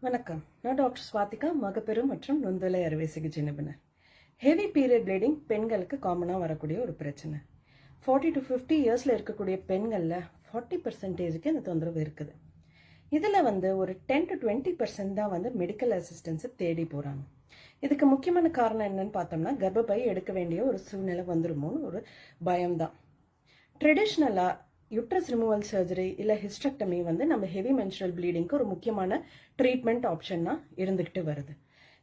வணக்கம். நான் டாக்டர் ஸ்வாதிகா, மகப்பேறு மற்றும் நுண்துளை அறுவை சிகிச்சை நிபுணர். ஹெவி பீரியட் ப்ளீடிங் பெண்களுக்கு காமனாக வரக்கூடிய ஒரு பிரச்சனை. 40 to 50 இயர்ஸில் இருக்கக்கூடிய பெண்களில் 40% இந்த தொந்தரவு இருக்குது. இதில் ஒரு 10 to 20% தான் மெடிக்கல் அசிஸ்டன்ஸை தேடி போகிறாங்க. இதுக்கு முக்கியமான காரணம் என்னன்னு பார்த்தோம்னா, கர்ப்பப்பை எடுக்க வேண்டிய ஒரு சூழ்நிலை வந்துருமோன்னு ஒரு பயம்தான். ட்ரெடிஷ்னலாக யுட்ரஸ் ரிமூவல் சர்ஜரி இல்லை ஹிஸ்டெக்டமி நம்ம ஹெவி மென்ஸ்ட்ரல் ப்ளீடிங்க்கு ஒரு முக்கியமான ட்ரீட்மெண்ட் ஆப்ஷனாக இருந்துக்கிட்டு வருது.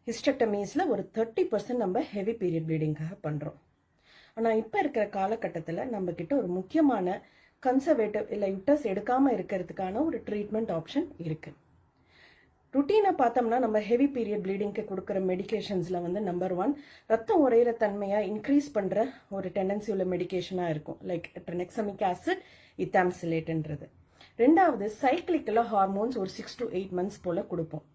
ஹிஸ்டெக்டமீஸில் ஒரு 30% நம்ம ஹெவி பீரியட் ப்ளீடிங்காக பண்ணுறோம். ஆனால் இப்போ இருக்கிற காலகட்டத்தில் நம்மக்கிட்ட ஒரு முக்கியமான கன்சர்வேட்டிவ் இல்லை யுட்ரஸ் எடுக்காமல் இருக்கிறதுக்கான ஒரு ட்ரீட்மெண்ட் ஆப்ஷன் இருக்குது. ருட்டீனை பார்த்தோம்னா நம்ம ஹெவி பீரியட் ப்ளீடிங்க்கு கொடுக்குற மெடிகேஷன்ஸில் நம்பர் 1 ரத்தம் உறையிற தன்மையாக இன்க்ரீஸ் பண்ணுற ஒரு டெண்டன்சி உள்ள மெடிகேஷனாக இருக்கும். லைக் ட்ரெனெக்சமிக் ஆசிட், இத்தாம்சிலேட்ன்றது. ரெண்டாவது சைக்கிளிக்கலாக ஹார்மோன்ஸ் ஒரு 6 to 8 months போல் கொடுப்போம்.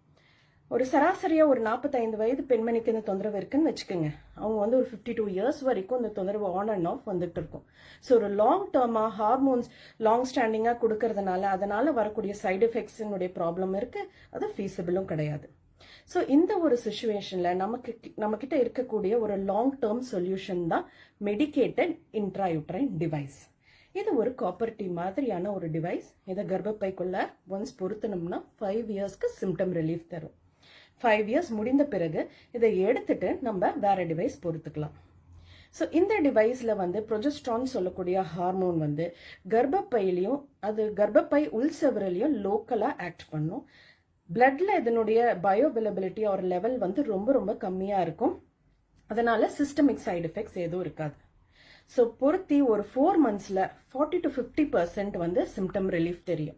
ஒரு சராசரியாக ஒரு 45 வயது பெண்மணிக்கு இந்த தொந்தரவு இருக்குன்னு வச்சுக்கோங்க. அவங்க ஒரு 52 years வரைக்கும் இந்த தொந்தரவு ஆன் அண்ட் ஆஃப் வந்துட்டு இருக்கும். ஸோ ஒரு லாங் டேர்மாக ஹார்மோன்ஸ் லாங் ஸ்டாண்டிங்காக கொடுக்கறதுனால அதனால் வரக்கூடிய சைடு எஃபெக்ட்ஸினுடைய ப்ராப்ளம் இருக்குது. அது ஃபீஸபிளும் கிடையாது. ஸோ இந்த ஒரு சுச்சுவேஷனில் நம்மக்கிட்ட இருக்கக்கூடிய ஒரு லாங் டேர்ம் சொல்யூஷன் தான் மெடிக்கேட்டட் இன்ட்ராயூட்ரைன் டிவைஸ். இது ஒரு காப்பர் டீ மாதிரியான ஒரு டிவைஸ். இதை கர்ப்பப்பைக்குள்ள ஒன்ஸ் பொருத்தணும்னா 5 yearsக்கு சிம்டம் ரிலீஃப் தரும். 5 years முடிந்த பிறகு இதை எடுத்துட்டு நம்ம வேற டிவைஸ் பொறுத்துக்கலாம். ஸோ இந்த டிவைஸில் ப்ரொஜெஸ்ட்ரான் சொல்லக்கூடிய ஹார்மோன் கர்ப்பப்பையிலையும் அது கர்ப்பப்பை உள்செவரிலையும் லோக்கலாக ஆக்ட் பண்ணும். பிளட்ல இதனுடைய பயோஅவைலபிலிட்டி ஒரு லெவல் ரொம்ப ரொம்ப கம்மியாக இருக்கும். அதனால சிஸ்டமிக் சைடு எஃபெக்ட்ஸ் எதுவும் இருக்காது. ஸோ பொருத்தி ஒரு 4 monthsல 40 to 50% சிம்டம் ரிலீஃப் தெரியும்.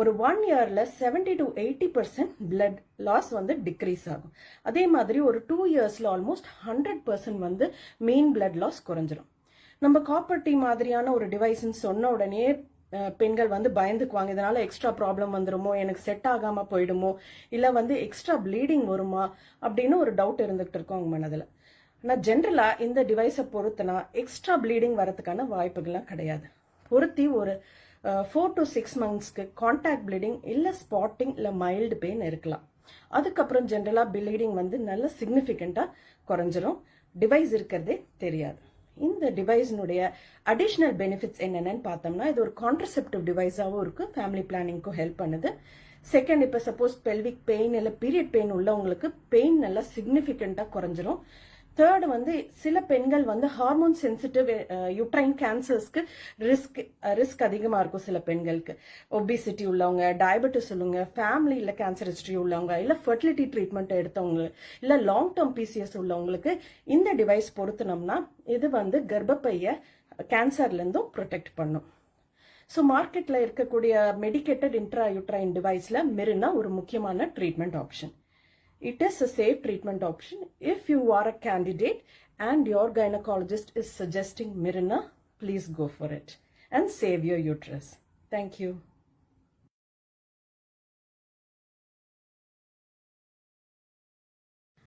ஒரு 1 yearல 70 to 80% பிளட் லாஸ் டிக்ரீஸ் ஆகும். அதே மாதிரி ஒரு 2 yearsல ஆல்மோஸ்ட் 100% மெயின் பிளட் லாஸ் குறைஞ்சிரும். நம்ம காப்பர் டீ மாதிரியான ஒரு டிவைஸ்ன்னு சொன்ன உடனே பெண்கள் பயந்துக்குவாங்க. இதனால எக்ஸ்ட்ரா ப்ராப்ளம் வந்துருமோ, எனக்கு செட் ஆகாம போயிடுமோ, இல்லை எக்ஸ்ட்ரா ப்ளீடிங் வருமா அப்படின்னு ஒரு டவுட் இருந்துகிட்டு இருக்கும் அவங்க மனதில். ஆனால் ஜென்ரலாக இந்த டிவைஸை பொறுத்தனா எக்ஸ்ட்ரா ப்ளீடிங் வரதுக்கான வாய்ப்புகள்லாம் கிடையாது. பொருத்தி ஒரு 4 to 6 monthsக்கு கான்டாக்ட் ப்ளீடிங் இல்லை ஸ்பாட்டிங் இல்லை மைல்டு பெயின் இருக்கலாம். அதுக்கப்புறம் ஜென்ரலாக ப்ளீடிங் நல்ல சிக்னிஃபிகண்ட்டாக குறைஞ்சிரும். டிவைஸ் இருக்கிறதே தெரியாது. இந்த டிவைஸினுடைய அடிஷ்னல் பெனிஃபிட்ஸ் என்னென்னு பார்த்தோம்னா, இது ஒரு கான்ட்ரசெப்டிவ் டிவைஸாகவும் இருக்குது. ஃபேமிலி பிளானிங்க்கும் ஹெல்ப் பண்ணுது. செகண்ட், இப்போ சப்போஸ் பெல்விக் பெயின் இல்லை பீரியட் பெயின் உள்ளவங்களுக்கு பெயின் நல்லா சிக்னிஃபிகண்ட்டாக குறைஞ்சிரும். தேர்டு, சில பெண்கள் ஹார்மோன் சென்சிட்டிவ் யூட்ரைன் கேன்சர்ஸ்க்கு ரிஸ்க் அதிகமாக இருக்கும். சில பெண்களுக்கு ஒபிசிட்டி உள்ளவங்க, டயபெட்டிஸ் உள்ளவங்க, ஃபேமிலி இல்லை கேன்சர் ஹிஸ்ட்ரி உள்ளவங்க, இல்லை ஃபர்டிலிட்டி ட்ரீட்மெண்ட் எடுத்தவங்க, இல்லை லாங் டேர்ம் பிசிஎஸ் உள்ளவங்களுக்கு இந்த டிவைஸ் பொருத்தினோம்னா இது கர்ப்பப்பையை கேன்சர்லேருந்தும் ப்ரொடெக்ட் பண்ணும். ஸோ மார்க்கெட்டில் இருக்கக்கூடிய மெடிக்கேட்டட் இன்ட்ராயூட்ரைன் டிவைஸில் மிரினா ஒரு முக்கியமான treatment option. It is a safe treatment option. If you are a candidate and your gynecologist is suggesting Mirena, please go for it and save your uterus. Thank you.